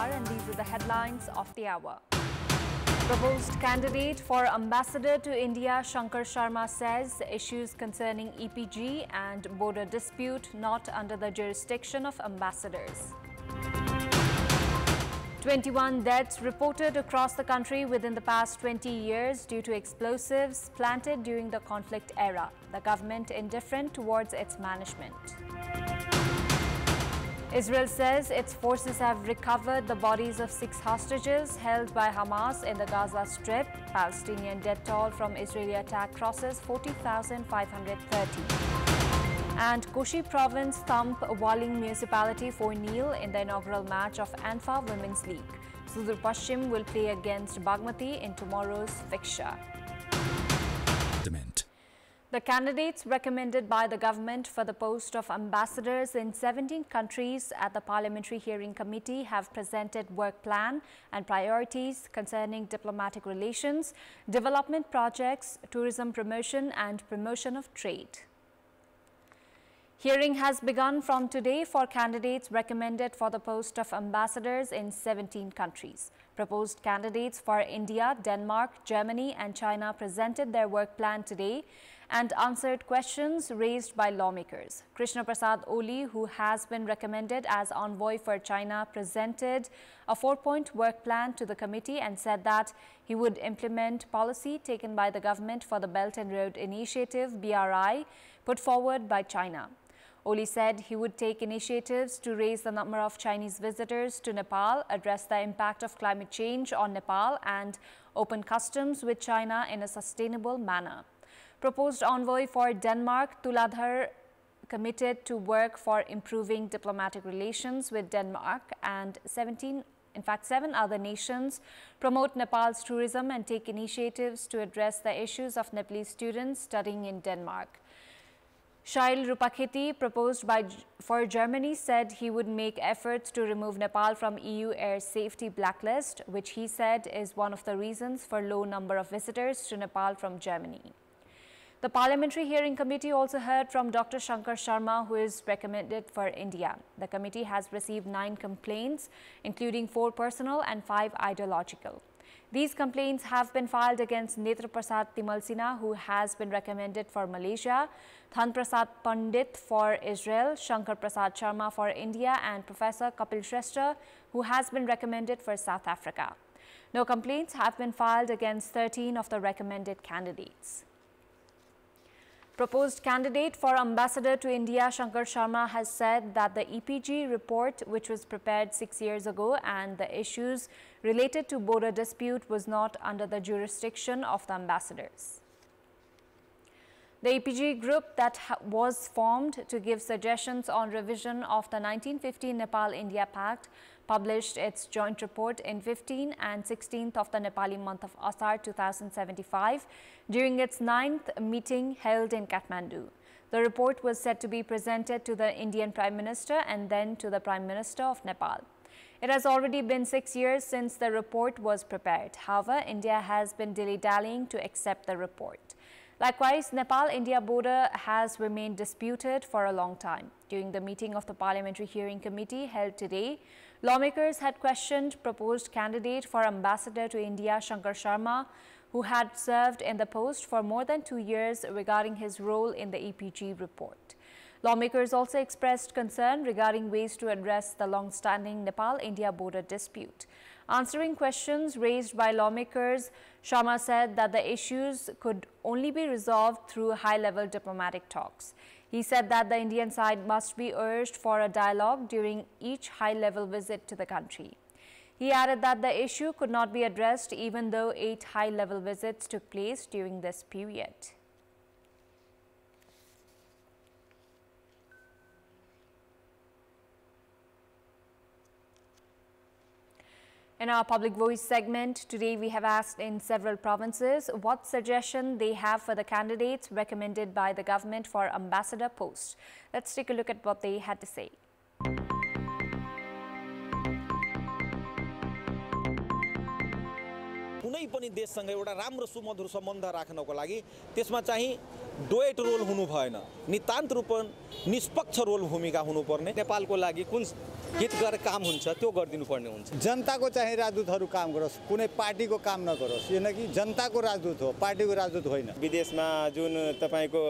Samachar, and these are the headlines of the hour. Proposed candidate for ambassador to India, Shankar Sharma says issues concerning EPG and border dispute not under the jurisdiction of ambassadors. 21 deaths reported across the country within the past 20 years due to explosives planted during the conflict era. The government indifferent towards its management. Israel says its forces have recovered the bodies of 6 hostages held by Hamas in the Gaza Strip. Palestinian death toll from Israeli attack crosses 40,530. And Koshi Province thump Walling Municipality 4-0 in the inaugural match of ANFA Women's League. Sudur Pashchim will play against Bagmati in tomorrow's fixture. The candidates recommended by the government for the post of ambassadors in 17 countries at the Parliamentary Hearing Committee have presented work plan and priorities concerning diplomatic relations, development projects, tourism promotion and promotion of trade. Hearing has begun from today for candidates recommended for the post of ambassadors in 17 countries. Proposed candidates for India, Denmark, Germany and China presented their work plan today and answered questions raised by lawmakers. Krishna Prasad Oli, who has been recommended as envoy for China, presented a 4-point work plan to the committee and said that he would implement policy taken by the government for the Belt and Road Initiative, BRI, put forward by China. Oli said he would take initiatives to raise the number of Chinese visitors to Nepal, address the impact of climate change on Nepal and open customs with China in a sustainable manner. Proposed envoy for Denmark, Tuladhar, committed to work for improving diplomatic relations with Denmark and 7 other nations, promote Nepal's tourism and take initiatives to address the issues of Nepalese students studying in Denmark. Shail Rupakheti, proposed for Germany, said he would make efforts to remove Nepal from EU air safety blacklist, which he said is one of the reasons for low number of visitors to Nepal from Germany. The Parliamentary Hearing Committee also heard from Dr. Shankar Sharma, who is recommended for India. The committee has received 9 complaints, including 4 personal and 5 ideological. These complaints have been filed against Netra Prasad Timalsina, who has been recommended for Malaysia, Than Prasad Pandit for Israel, Shankar Prasad Sharma for India, and Professor Kapil Shrestha, who has been recommended for South Africa. No complaints have been filed against 13 of the recommended candidates. Proposed candidate for ambassador to India, Shankar Sharma, has said that the EPG report, which was prepared 6 years ago, and the issues related to border dispute was not under the jurisdiction of the ambassadors. The EPG group that was formed to give suggestions on revision of the 1950 Nepal-India Pact published its joint report in 15th and 16th of the Nepali month of Asar 2075 during its 9th meeting held in Kathmandu. The report was set to be presented to the Indian Prime Minister and then to the Prime Minister of Nepal. It has already been 6 years since the report was prepared. However, India has been dilly-dallying to accept the report. Likewise, Nepal-India border has remained disputed for a long time. During the meeting of the Parliamentary Hearing Committee held today, lawmakers had questioned proposed candidate for ambassador to India, Shankar Sharma, who had served in the post for more than 2 years, regarding his role in the EPG report. Lawmakers also expressed concern regarding ways to address the long-standing Nepal-India border dispute. Answering questions raised by lawmakers, Sharma said that the issues could only be resolved through high-level diplomatic talks. He said that the Indian side must be urged for a dialogue during each high-level visit to the country. He added that the issue could not be addressed even though 8 high-level visits took place during this period. In our Public Voice segment, today we have asked in several provinces what suggestion they have for the candidates recommended by the government for ambassador post. Let's take a look at what they had to say. कुनै पनि देशसँग एउटा राम्रो सुमधुर सम्बन्ध राख्नको लागि त्यसमा चाहिँ डोएट रोल हुनु भएन, नितान्त रूपमा निष्पक्ष रोल भूमिका हुनुपर्ने। नेपालको लागि कुन हित गरेर काम हुन्छ त्यो गरिदिनु पर्ने हुन्छ। जनताको चाहिँ राजदूतहरू काम गरोस्, कुनै पार्टीको काम नगरोस्। यो न कि जनताको राजदूत हो, पार्टीको राजदूत होइन। विदेशमा जुन तपाईको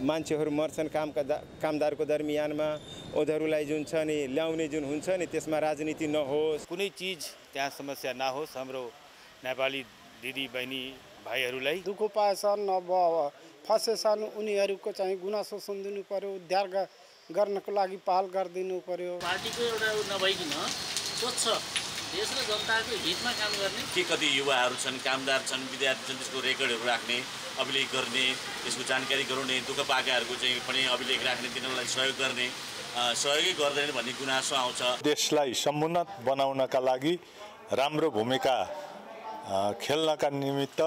मान्छेहरू मर्छन् कामदारको दरमियानमा उनीहरूलाई जुन छ नि ल्याउने जुन हुन्छ नि त्यसमा राजनीति नहोस्, कुनै चीज त्यहाँ समस्या नहोस्। हाम्रो नेपाली दिदी बहिनी भाइहरूलाई दुःख पाएछन्, अब फसेछन्, उनीहरूको चाहिँ गुनासो सुनिदिनु पर्यो, उद्धार गर्नको लागि पहल गरिदिनु पर्यो। पार्टीको एउटा नभइकन स्वच्छ देश र जनताको हितमा काम गर्ने के कति युवाहरू छन्, कामदार छन्, विद्यार्थी छन्, त्यसको रेकर्डहरू राख्ने, अभिलेख गर्ने, त्यसको जानकारी गराउने, दुःख पाएकाहरूको चाहिँ पनि अभिलेख राख्ने, तिनीहरूलाई सहयोग गर्ने, सहयोगै गर्दैन भन्ने गुनासो आउँछ। देशलाई समुन्नत बनाउनका लागि राम्रो भूमिका खेल्नका निमित्त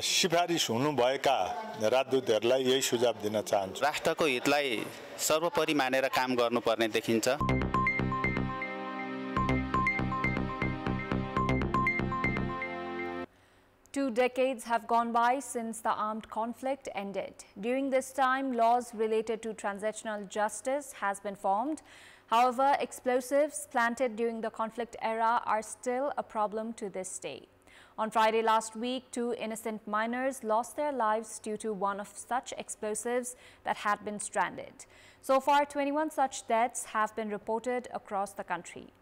सिफारिस हुनुभएका राजदूतहरूलाई यही सुझाव दिन चाहन्छु। राष्ट्रको हितलाई सर्वोपरि मानेर काम गर्नुपर्ने देखिन्छ। Two decades have gone by since the armed conflict ended. During this time, laws related to transitional justice has been formed. However, explosives planted during the conflict era are still a problem to this day. On Friday last week, 2 innocent miners lost their lives due to one of such explosives that had been stranded. So far, 21 such deaths have been reported across the country.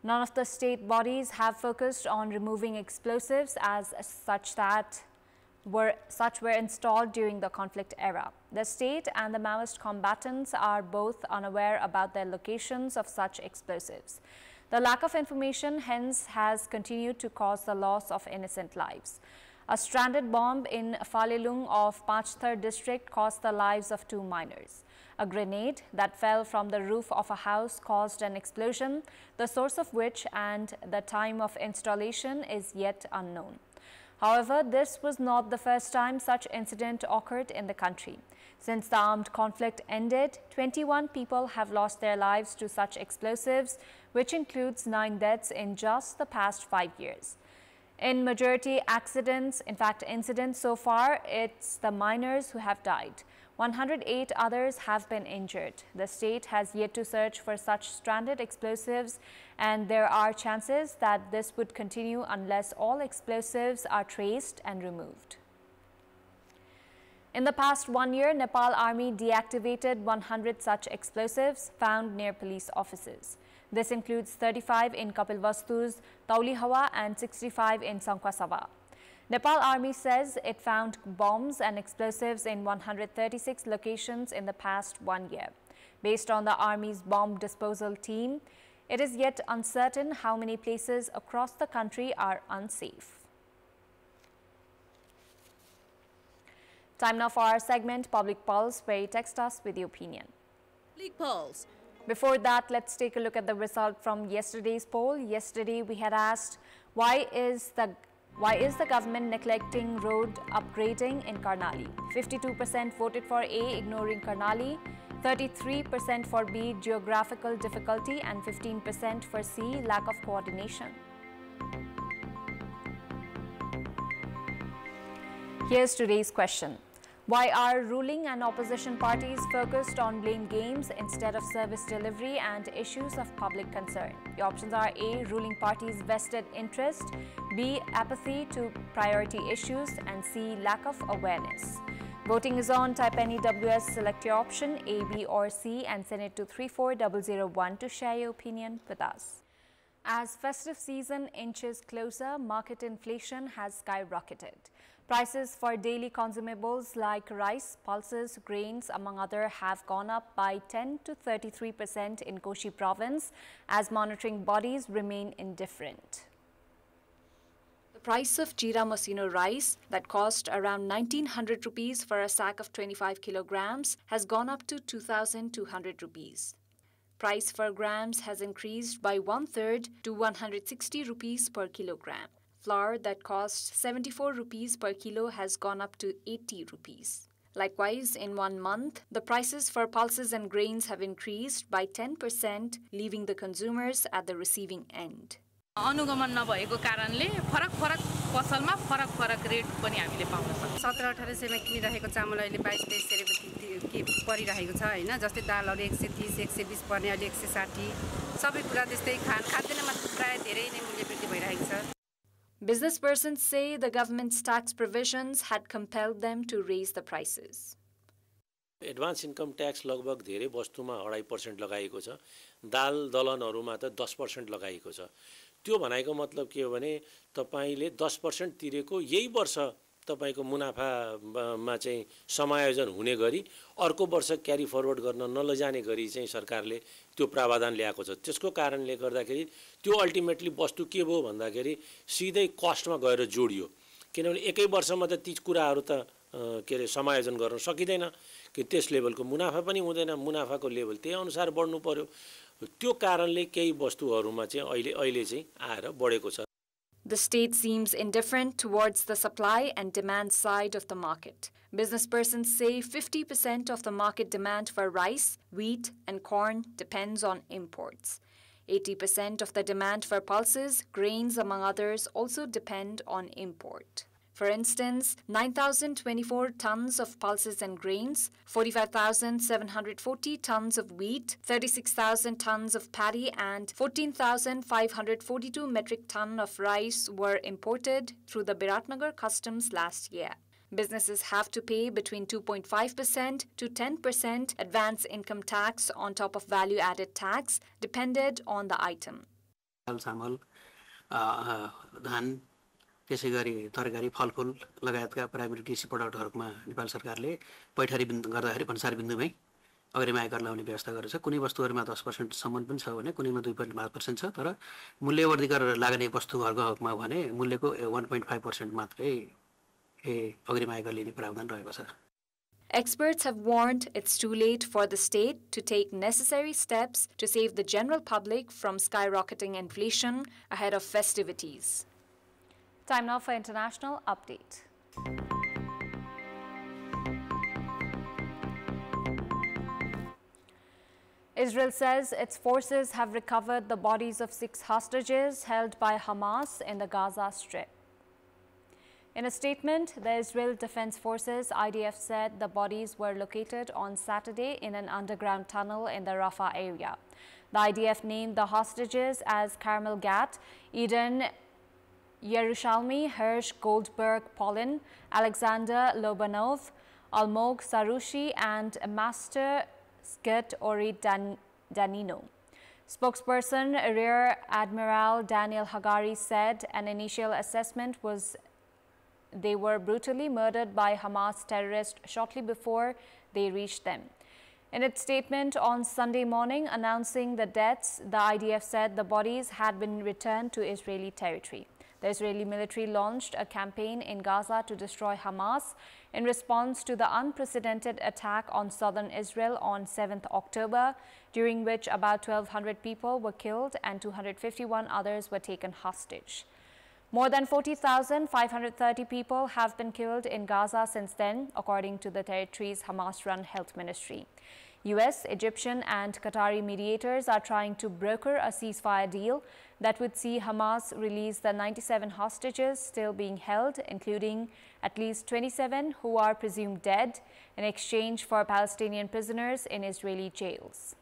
None of the state bodies have focused on removing explosives as such were installed during the conflict era. The state and the Maoist combatants are both unaware about the locations of such explosives. The lack of information hence has continued to cause the loss of innocent lives. A stranded bomb in Falelung of Pachthar district cost the lives of 2 miners. A grenade that fell from the roof of a house caused an explosion, the source of which and the time of installation is yet unknown. However, this was not the first time such incident occurred in the country. Since the armed conflict ended, 21 people have lost their lives to such explosives, which includes 9 deaths in just the past 5 years. In majority incidents so far, it's the miners who have died. 108 others have been injured. The state has yet to search for such stranded explosives, and there are chances that this would continue unless all explosives are traced and removed. In the past 1 year, Nepal Army deactivated 100 such explosives found near police offices. This includes 35 in Kapilvastu's Taulihawa and 65 in Sangkhwasava. Nepal Army says it found bombs and explosives in 136 locations in the past 1 year. Based on the Army's bomb disposal team, it is yet uncertain how many places across the country are unsafe. Time now for our segment, Public Pulse, where you text us with your opinion. Public Pulse. Before that, let's take a look at the result from yesterday's poll. Yesterday, we had asked, why is the government neglecting road upgrading in Karnali? 52% voted for A, ignoring Karnali, 33% for B, geographical difficulty, and 15% for C, lack of coordination. Here's today's question. Why are ruling and opposition parties focused on blame games instead of service delivery and issues of public concern? The options are A, ruling parties' vested interest, B, apathy to priority issues, and C, lack of awareness. Voting is on. Type any WS, select your option A, B or C and send it to 34001 to share your opinion with us. As festive season inches closer, market inflation has skyrocketed. Prices for daily consumables like rice, pulses, grains, among others, have gone up by 10 to 33% in Koshi province as monitoring bodies remain indifferent. The price of Jeera Masino rice that cost around 1900 rupees for a sack of 25 kilograms has gone up to 2200 rupees. Price for grams has increased by 1/3 to 160 rupees per kilogram. Flour that cost 74 rupees per kilo has gone up to 80 rupees. Likewise, in 1 month, the prices for pulses and grains have increased by 10%, leaving the consumers at the receiving end. अनुगमन नभएको कारणले फरक पसलमा फरक rate पनि हामीले pound सक्छौँ। 17-18 सयमा किनिरहेको चामल अहिले 22-23 सय परिरहेको छ हैन। जस्तै दालहरु 130 120 पर्ने अहिले 160 सबै कुरा त्यस्तै खाद्यान्नमा प्राय धेरै नै मूल्य वृद्धि भइरहेको छ। Business persons say the government's tax provisions had compelled them to raise the prices. Advance income tax लगभग धेरै वस्तुमा 2.5% लगाएको छ। दाल दलहनहरुमा त 10% लगाएको छ। त्यो भनेको मतलब के हो भने तपाईले 10% तिरेको यही वर्ष तपाईको मुनाफामा चाहिँ समायोजन हुने गरी अर्को वर्ष क्यारी फरवर्ड गर्न नलजाने गरी चाहिँ सरकारले त्यो प्रावधान ल्याएको छ। त्यसको कारणले गर्दाखेरि त्यो अल्टिमेटली वस्तु के भयो भन्दाखेरि सिधै कस्टमा गएर जोडियो। किनभने एकै वर्षमा त ती कुराहरु त के रे समायोजन गर्न सकिदैन कि त्यस लेभलको मुनाफा पनि हुँदैन। मुनाफाको लेभल त्यही अनुसार बढ्नु पर्यो। त्यो कारणले केही वस्तुहरुमा चाहिँ अहिले चाहिँ आएर बढेको छ। The state seems indifferent towards the supply and demand side of the market. Business persons say 50% of the market demand for rice, wheat and corn depends on imports. 80% of the demand for pulses, grains among others also depend on import. For instance, 9,024 tons of pulses and grains, 45,740 tons of wheat, 36,000 tons of paddy and 14,542 metric ton of rice were imported through the Biratnagar customs last year. Businesses have to pay between 2.5% to 10% advance income tax on top of value-added tax, depended on the item. त्यसै गरी तरकारी फलफुल लगायतका primary कृषि प्रडक्टहरुमा नेपाल सरकारले पैठारी गर्दाखेरि भन्सार बिन्दुमै अग्रिम आयकर लगाउने व्यवस्था गरेको छ। कुनै वस्तुहरुमा 10% सम्म पनि छ भने कुनैमा 2.5% छ। तर मूल्यवर्धित गरेर लाग्ने वस्तुहरुको हकमा भने मूल्यको 1.5% मात्रै अग्रिम आयकर लिने प्रावधान रहेको छ। Experts have warned it's too late for the state to take necessary steps to save the general public from skyrocketing inflation ahead of festivities. Time now for international update. Israel says its forces have recovered the bodies of 6 hostages held by Hamas in the Gaza Strip. In a statement, the Israel Defense Forces (IDF) said the bodies were located on Saturday in an underground tunnel in the Rafah area. The IDF named the hostages as Carmel Gat, Eden Yerushalmi, Hirsch Goldberg Polin, Alexander Lobanov, Almog Sarushi, and Master Skit Ori Danino. Spokesperson Rear Admiral Daniel Hagari said an initial assessment was they were brutally murdered by Hamas terrorists shortly before they reached them. In its statement on Sunday morning announcing the deaths, the IDF said the bodies had been returned to Israeli territory. The Israeli military launched a campaign in Gaza to destroy Hamas in response to the unprecedented attack on southern Israel on 7th October, during which about 1,200 people were killed and 251 others were taken hostage. More than 40,530 people have been killed in Gaza since then, according to the territory's Hamas-run health ministry. US, Egyptian and Qatari mediators are trying to broker a ceasefire deal that would see Hamas release the 97 hostages still being held, including at least 27 who are presumed dead, in exchange for Palestinian prisoners in Israeli jails.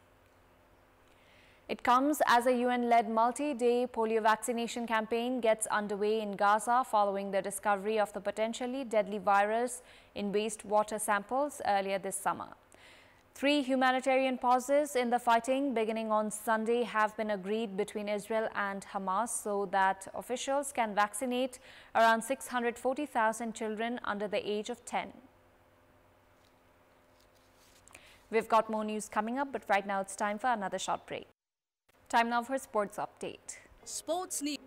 It comes as a UN-led multi-day polio vaccination campaign gets underway in Gaza following the discovery of the potentially deadly virus in wastewater samples earlier this summer. 3 humanitarian pauses in the fighting beginning on Sunday have been agreed between Israel and Hamas so that officials can vaccinate around 640,000 children under the age of 10. We've got more news coming up, but right now it's time for another short break. Time now for sports update. Sports news.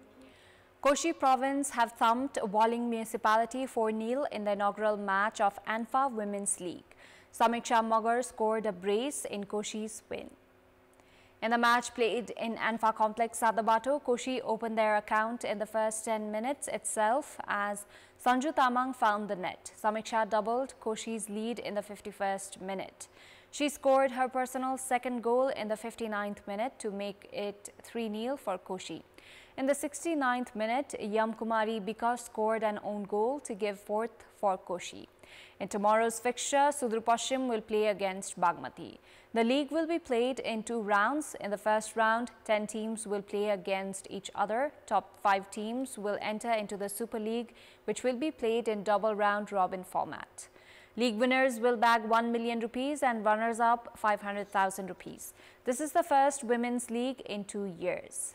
Koshi province have thumped Walling municipality 4-0 in the inaugural match of ANFA Women's League. Samachar scored a brace in Koshi's win. In the match played in ANFA complex Sadabato, Koshi opened their account in the first 10 minutes itself as Sanju Tamang found the net. Samachar doubled Koshi's lead in the 51st minute. She scored her personal second goal in the 59th minute to make it 3-0 for Koshi. In the 69th minute, Yamkumari Bika scored an own goal to give fourth for Koshi. In tomorrow's fixture, Sudur Pashchim will play against Bagmati. The league will be played in 2 rounds. In the first round, 10 teams will play against each other. Top 5 teams will enter into the Super League, which will be played in double round robin format. League winners will bag 1 million rupees and runners-up 500,000 rupees. This is the first women's league in 2 years.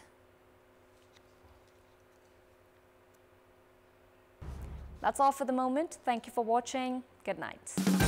That's all for the moment. Thank you for watching. Good night.